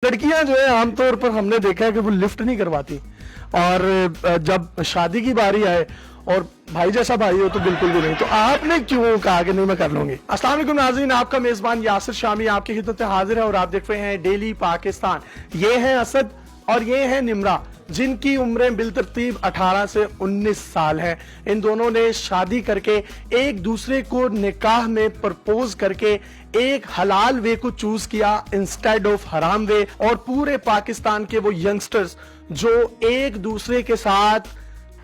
लड़कियां जो है आमतौर पर हमने देखा है कि वो लिफ्ट नहीं करवाती, और जब शादी की बारी आए और भाई जैसा भाई हो तो बिल्कुल भी नहीं। तो आपने क्यों कहा कि नहीं मैं कर लूंगी? अस्सलाम वालेकुम नाज़रीन, आपका मेजबान यासिर शामी आपकी खिदमत में हाजिर है और आप देख रहे हैं डेली पाकिस्तान। ये है असद और ये है निमरा, जिनकी उम्रें बिलतरतीब 18 से 19 साल है। इन दोनों ने शादी करके एक दूसरे को निकाह में प्रपोज करके एक हलाल वे को चूज किया इंस्टेड ऑफ हराम वे। और पूरे पाकिस्तान के वो यंगस्टर्स जो एक दूसरे के साथ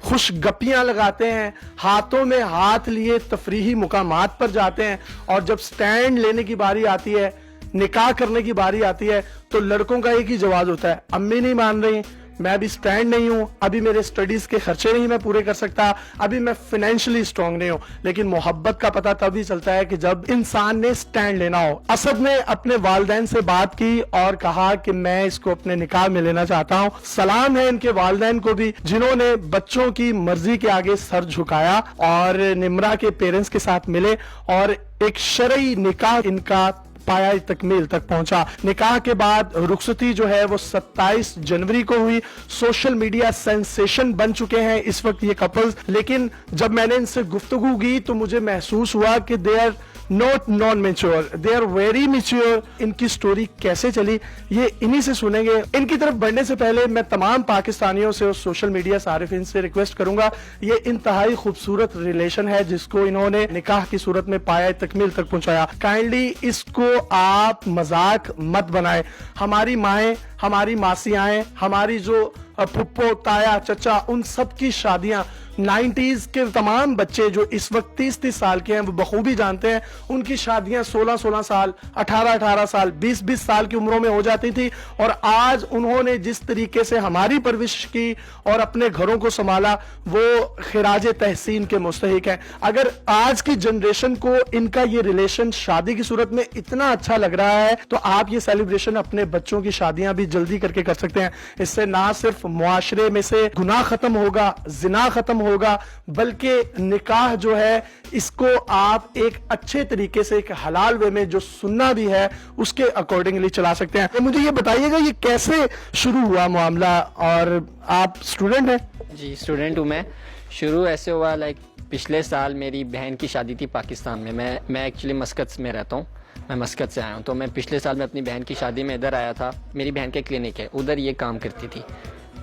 खुश गप्पियां लगाते हैं, हाथों में हाथ लिए तफरीही मुकामात पर जाते हैं, और जब स्टैंड लेने की बारी आती है, निकाह करने की बारी आती है, तो लड़कों का एक ही जवाब होता है, अम्मी नहीं मान रही, मैं अभी स्टैंड नहीं हूं, अभी मेरे स्टडीज के खर्चे नहीं मैं पूरे कर सकता, अभी मैं फाइनेंशियली स्ट्रांग नहीं हूं। लेकिन मोहब्बत का पता तभी चलता है कि जब इंसान ने स्टैंड लेना हो। असद ने अपने वालिदैन से बात की और कहा कि मैं इसको अपने निकाह में लेना चाहता हूं। सलाम है इनके वालिदैन को भी, जिन्होंने बच्चों की मर्जी के आगे सर झुकाया और निमरा के पेरेंट्स के साथ मिले और एक शरई निकाह इनका पाया तकमील तक पहुंचा। निकाह के बाद रुखसती जो है वो 27 जनवरी को हुई। सोशल मीडिया सेंसेशन बन चुके हैं इस वक्त ये कपल्स। लेकिन जब मैंने इनसे गुफ्तगू की तो मुझे महसूस हुआ कि they are not non mature, they are very mature. इनकी स्टोरी कैसे चली ये इन्हीं से सुनेंगे। इनकी तरफ बढ़ने से पहले मैं तमाम पाकिस्तानियों से और सोशल मीडिया सारिफिन से रिक्वेस्ट करूंगा, ये इंतहाई खूबसूरत रिलेशन है जिसको इन्होंने निकाह की सूरत में पाया तकमील तक पहुंचाया। काइंडली इसको आप मजाक मत बनाए। हमारी माएं, हमारी मासियाएं, हमारी जो फुप्पो, ताया, चचा, उन सब की शादियां 90s के तमाम बच्चे जो इस वक्त 30-30 साल के हैं वो बखूबी जानते हैं, उनकी शादियां 16-16 साल, 18-18 साल, 20-20 साल की उम्रों में हो जाती थी। और आज उन्होंने जिस तरीके से हमारी परवरिश की और अपने घरों को संभाला वो खिराज तहसीन के मुस्तहिक है। अगर आज की जनरेशन को इनका ये रिलेशन शादी की सूरत में इतना अच्छा लग रहा है तो आप ये सेलिब्रेशन अपने बच्चों की शादियां भी जल्दी करके कर सकते हैं। इससे ना सिर्फ मुआशरे में से गुनाह खत्म होगा, जिना खत्म होगा, बल्कि निकाह जो है इसको आप एक अच्छे तरीके से एक हलाल वे में जो सुनना भी है उसके अकॉर्डिंगली चला सकते हैं। तो मुझे ये बताइएगा ये कैसे शुरू हुआ मामला, और आप स्टूडेंट हैं? जी स्टूडेंट हूँ मैं। शुरू ऐसे हुआ लाइक पिछले साल मेरी बहन की शादी थी पाकिस्तान में। मैं एक्चुअली मस्कत में रहता हूँ, मैं मस्कत से आया हूँ। तो मैं पिछले साल में अपनी बहन की शादी में इधर आया था। मेरी बहन के क्लिनिक है उधर, ये काम करती थी,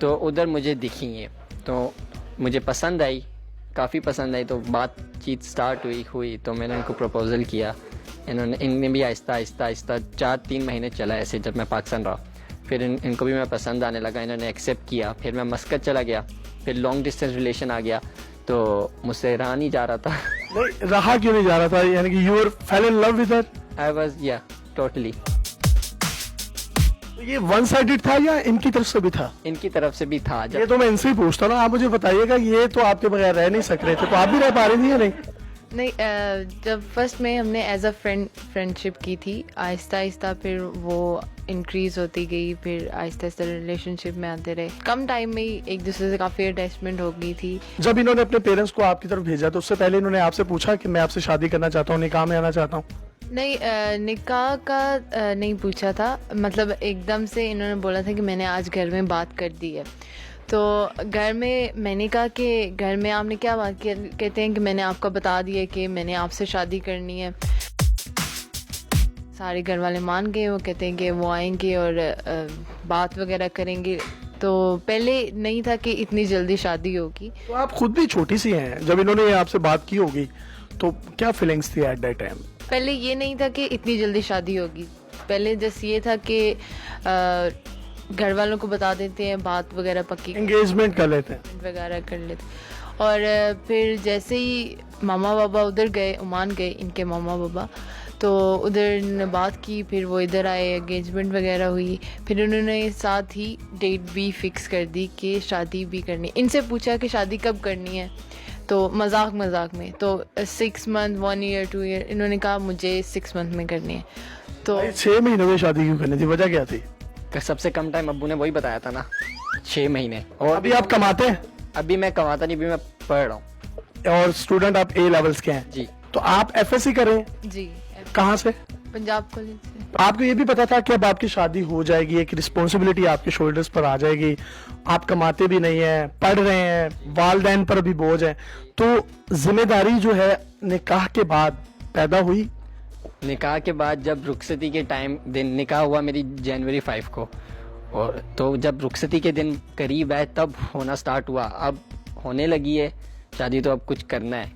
तो उधर मुझे दिखी ये, तो मुझे पसंद आई, काफ़ी पसंद आई। तो बातचीत स्टार्ट हुई तो मैंने उनको प्रपोज़ल किया। इनने भी आहिस्ता आहिस्ता 4-3 महीने चला ऐसे जब मैं पाकिस्तान रहा। फिर इनको भी मैं पसंद आने लगा, इन्होंने एक्सेप्ट किया। फिर मैं मस्कत चला गया, फिर लॉन्ग डिस्टेंस रिलेशन आ गया, तो मुझसे रहा नहीं जा रहा था। नहीं रहा क्यों नहीं जा रहा था? यानी कि you fail in love with her? I was या टोटली। ये वन साइडेड था या इनकी तरफ से भी था? इनकी तरफ से भी था। ये तो मैं इनसे ही पूछता हूँ, आप मुझे बताइएगा, ये तो आपके बगैर रह नहीं सक रहे थे, तो आप भी रह पा रही थी या नहीं? नहीं, जब फर्स्ट में हमने एज अ फ्रेंडशिप की थी, आहिस्ता आहिस्ता फिर वो इंक्रीज होती गई, फिर आहिस्ता आहिस्ता रिलेशनशिप में आते रहे। कम टाइम में ही एक दूसरे से काफ़ी अटैचमेंट हो गई थी। जब इन्होंने अपने पेरेंट्स को आपकी तरफ भेजा तो उससे पहले इन्होंने आपसे पूछा कि मैं आपसे शादी करना चाहता हूँ, निकाह में आना चाहता हूँ? नहीं, निकाह का नहीं पूछा था। मतलब एकदम से इन्होंने बोला था कि मैंने आज घर में बात कर दी है। तो घर में मैंने कहा कि घर में आपने क्या बात की? कहते हैं कि मैंने आपको बता दिया कि मैंने आपसे शादी करनी है। सारे घर वाले मान गए। वो कहते हैं कि वो आएंगे और बात वगैरह करेंगे। तो पहले नहीं था कि इतनी जल्दी शादी होगी। तो आप खुद भी छोटी सी हैं, जब इन्होंने आपसे बात की होगी तो क्या फीलिंग्स थी एट दैट टाइम? पहले ये नहीं था कि इतनी जल्दी शादी होगी। पहले जैसे ये था कि घर वालों को बता देते हैं, बात वगैरह पक्की, एंगेजमेंट कर लेते हैं वगैरह कर लेते। और फिर जैसे ही मामा बाबा उधर गए, ओमान गए इनके मामा बाबा, तो उधर ने बात की, फिर वो इधर आए, एंगेजमेंट वगैरह हुई। फिर उन्होंने साथ ही डेट भी फिक्स कर दी कि शादी भी करनी। इनसे पूछा कि शादी कब करनी है, तो मजाक में तो 6 मंथ, 1 ईयर, 2 ईयर, इन्होंने कहा मुझे 6 मंथ में करनी है। तो 6 महीनों में शादी क्यों करनी थी, वजह क्या थी? सबसे कम टाइम अब्बू ने वही बताया था ना, 6 महीने। और अभी आप कमाते हैं? अभी मैं कमाता नहीं, अभी मैं पढ़ रहा हूँ। और स्टूडेंट आप A लेवल्स के हैं? जी। तो आप FSC करें? जी। कहाँ से? पंजाब कॉलेज से। आपको ये भी पता था कि अब आपकी शादी हो जाएगी, एक रिस्पॉन्सिबिलिटी आपके शोल्डर्स पर आ जाएगी, आप कमाते भी नहीं हैं, पढ़ रहे हैं, वालदैन पर भी बोझ है, तो जिम्मेदारी जो है निकाह के बाद पैदा हुई? निकाह के बाद जब रुखसती के दिन निकाह हुआ मेरी जनवरी 5 को, और तो जब रुखसती के दिन करीब आए तब होना स्टार्ट हुआ। अब होने लगी है शादी, तो अब कुछ करना है,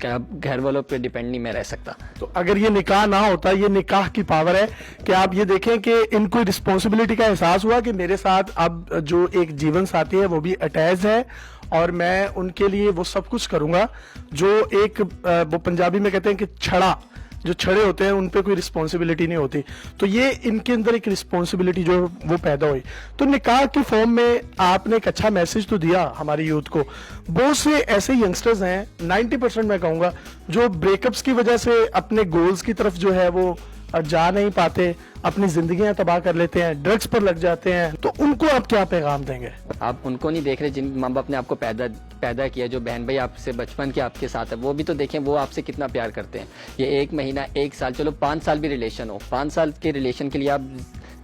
अब घर वालों पे डिपेंड नहीं मैं रह सकता। तो अगर ये निकाह ना होता, ये निकाह की पावर है कि आप ये देखें कि इनको रिस्पॉन्सिबिलिटी का एहसास हुआ कि मेरे साथ अब जो एक जीवन साथी है वो भी अटैच है और मैं उनके लिए वो सब कुछ करूंगा जो एक वो पंजाबी में कहते हैं कि छड़ा, जो छड़े होते हैं उन पे कोई रिस्पॉन्सिबिलिटी नहीं होती। तो ये इनके अंदर एक रिस्पॉन्सिबिलिटी जो वो पैदा हुई। तो निकाह के फॉर्म में आपने एक अच्छा मैसेज तो दिया हमारी यूथ को। बहुत से ऐसे यंगस्टर्स हैं, 90% मैं कहूंगा, जो ब्रेकअप्स की वजह से अपने गोल्स की तरफ जो है वो जा नहीं पाते, अपनी जिंदगियां तबाह कर लेते हैं, ड्रग्स पर लग जाते हैं। तो उनको आप क्या पैगाम देंगे? आप उनको नहीं देख रहे जिन माँ बाप ने आपको पैदा किया, जो बहन भाई आपसे बचपन के आपके साथ है, वो भी तो देखें वो आपसे कितना प्यार करते हैं। ये 1 महीना 1 साल, चलो 5 साल भी रिलेशन हो, 5 साल के रिलेशन के लिए आप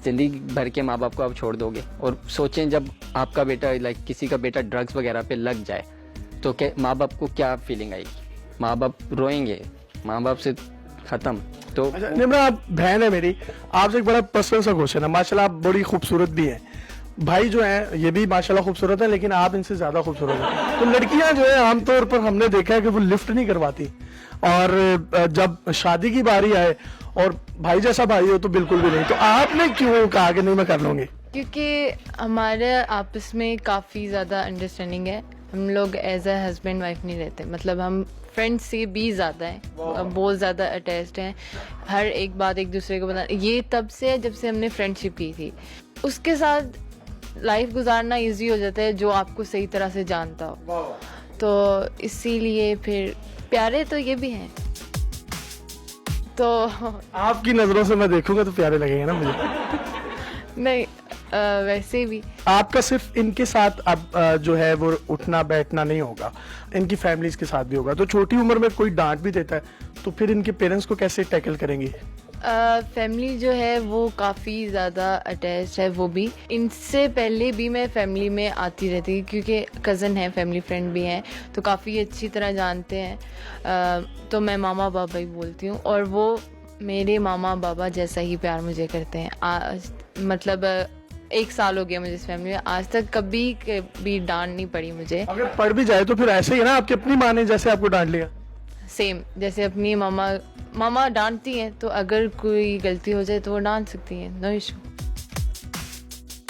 जिंदगी भर के माँ बाप को आप छोड़ दोगे। और सोचें जब आपका बेटा किसी का बेटा ड्रग्स वगैरह पे लग जाए तो क्या माँ बाप को क्या फीलिंग आएगी? माँ बाप रोएंगे, माँ बाप से खत्म। तो अच्छा निम्रा, आप बहन है मेरी, आपसे एक बड़ा पर्सनल सा क्वेश्चन है। माशाल्लाह आप बड़ी खूबसूरत भी हैं, भाई जो हैं ये भी माशाल्लाह खूबसूरत है, लेकिन आप इनसे ज्यादा खूबसूरत हैं। तो लड़कियां जो है आमतौर पर हमने देखा है कि वो लिफ्ट नहीं करवाती, और जब शादी की बारी आए और भाई जैसा भाई हो तो बिल्कुल भी नहीं। तो आपने क्यों कहा कि नहीं मैं कर लूंगी? क्योंकि हमारे आपस में काफ़ी ज़्यादा अंडरस्टैंडिंग है। हम लोग एज अ हस्बैंड वाइफ नहीं रहते, मतलब हम फ्रेंड्स से भी ज़्यादा हैं, बहुत ज़्यादा अटैच्ड हैं। हर एक बात एक दूसरे को बता, ये तब से है जब से हमने फ्रेंडशिप की थी। उसके साथ लाइफ गुजारना इजी हो जाता है जो आपको सही तरह से जानता हो, तो इसीलिए फिर प्यारे तो ये भी हैं। तो आपकी नजरों से मैं देखूंगा तो प्यारे लगेंगे ना मुझे। नहीं, वैसे भी आपका सिर्फ इनके साथ अब जो है वो उठना बैठना नहीं होगा, इनकी फैमिलीज के साथ भी होगा। तो छोटी उम्र में कोई डांट भी देता है तो फिर इनके पेरेंट्स को कैसे टैकल करेंगी? फैमिली जो है वो काफ़ी ज़्यादा अटैच है। वो भी इनसे पहले भी मैं फैमिली में आती रहती क्योंकि कज़न है, फैमिली फ्रेंड भी हैं, तो काफ़ी अच्छी तरह जानते हैं। तो मैं मामा बाबा ही बोलती हूँ और वो मेरे मामा बाबा जैसा ही प्यार मुझे करते हैं। मतलब 1 साल हो गया मुझे इस फैमिली में, आज तक कभी भी डांट नहीं पड़ी मुझे। अगर पढ़ भी जाए तो फिर ऐसे ही है ना, आपकी अपनी माँ ने जैसे आपको डांट लिया? सेम जैसे अपनी मामा डांटती हैं, तो अगर कोई गलती हो जाए तो वो डांट सकती हैं, नो इशू।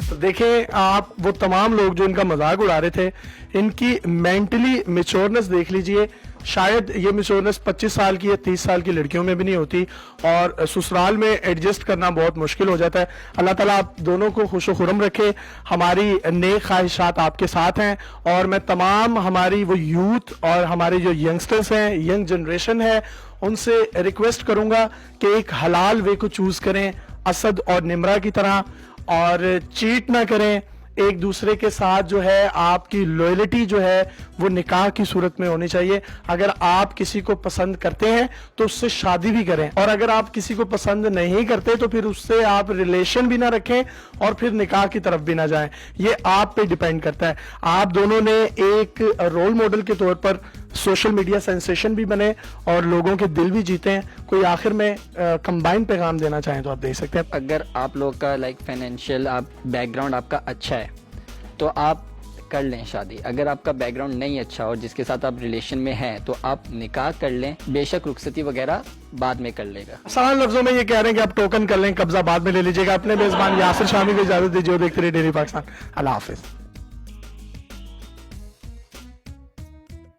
तो देखें आप, वो तमाम लोग जो इनका मजाक उड़ा रहे थे, इनकी मेंटली मेच्योरनेस देख लीजिए। शायद ये मेच्योरनेस 25 साल की या 30 साल की लड़कियों में भी नहीं होती, और ससुराल में एडजस्ट करना बहुत मुश्किल हो जाता है। अल्लाह ताला आप दोनों को खुश खुरम रखे। हमारी नेक ख्वाहिशात आपके साथ हैं, और मैं तमाम हमारी वो यूथ और हमारे जो यंगस्टर्स हैं, यंग जनरेशन है, उनसे रिक्वेस्ट करूंगा कि एक हलाल वे को चूज करें, असद और निम्रा की तरह, और चीट ना करें एक दूसरे के साथ। जो है आपकी लॉयल्टी जो है वो निकाह की सूरत में होनी चाहिए। अगर आप किसी को पसंद करते हैं तो उससे शादी भी करें, और अगर आप किसी को पसंद नहीं करते तो फिर उससे आप रिलेशन भी ना रखें और फिर निकाह की तरफ भी ना जाएं। ये आप पे डिपेंड करता है। आप दोनों ने एक रोल मॉडल के तौर पर सोशल मीडिया सेंसेशन भी बने और लोगों के दिल भी जीते हैं। कोई आखिर में कंबाइन पैगाम देना चाहें तो आप दे सकते हैं। अगर आप लोग का फाइनेंशियल बैकग्राउंड आपका अच्छा है तो आप कर लें शादी। अगर आपका बैकग्राउंड नहीं अच्छा और जिसके साथ आप रिलेशन में हैं तो आप निकाह कर लें, बेशक रुखसती वगैरह बाद में कर लेगा। आसान लफ्जों में ये कह रहे हैं कि आप टोकन कर लें, कब्जा बाद में ले लीजिएगा। अपने मेजबान यासिर शामी को इजाजत दीजिए। देखते रहिए डेली पाकिस्तान। अल्लाह हाफिज।